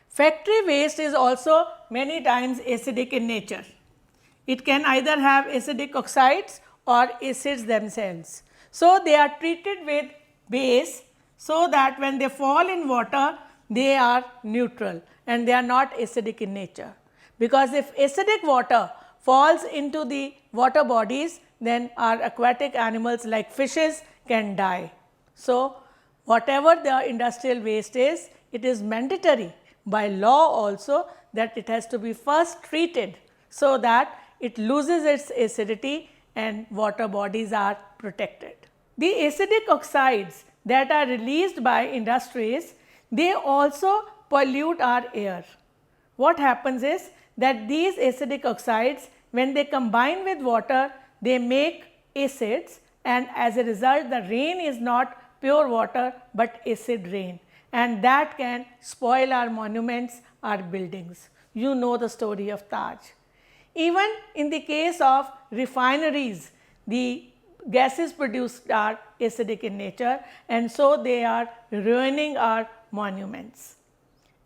Factory waste is also many times acidic in nature. It can either have acidic oxides or acids themselves. So, they are treated with base so that when they fall in water, they are neutral and they are not acidic in nature. Because if acidic water falls into the water bodies, then our aquatic animals like fishes can die. So, whatever the industrial waste is, it is mandatory by law also that it has to be first treated so that it loses its acidity and water bodies are protected. The acidic oxides that are released by industries, they also pollute our air. What happens is that these acidic oxides, when they combine with water, they make acids, and as a result the rain is not pure water but acid rain, and that can spoil our monuments, our buildings. You know the story of Taj. Even in the case of refineries, the gases produced are acidic in nature, and so they are ruining our monuments.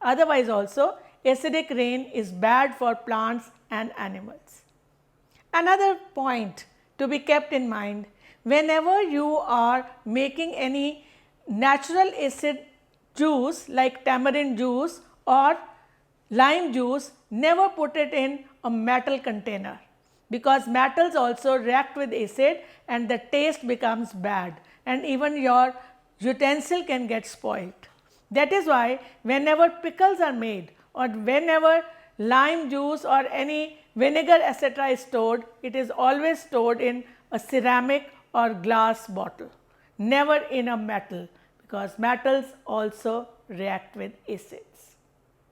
Otherwise also, acidic rain is bad for plants and animals. Another point to be kept in mind, whenever you are making any natural acid juice like tamarind juice or lime juice, never put it in a metal container, because metals also react with acid and the taste becomes bad and even your utensil can get spoiled. That is why whenever pickles are made or whenever lime juice or any vinegar etc. is stored, it is always stored in a ceramic or glass bottle, never in a metal, because metals also react with acids.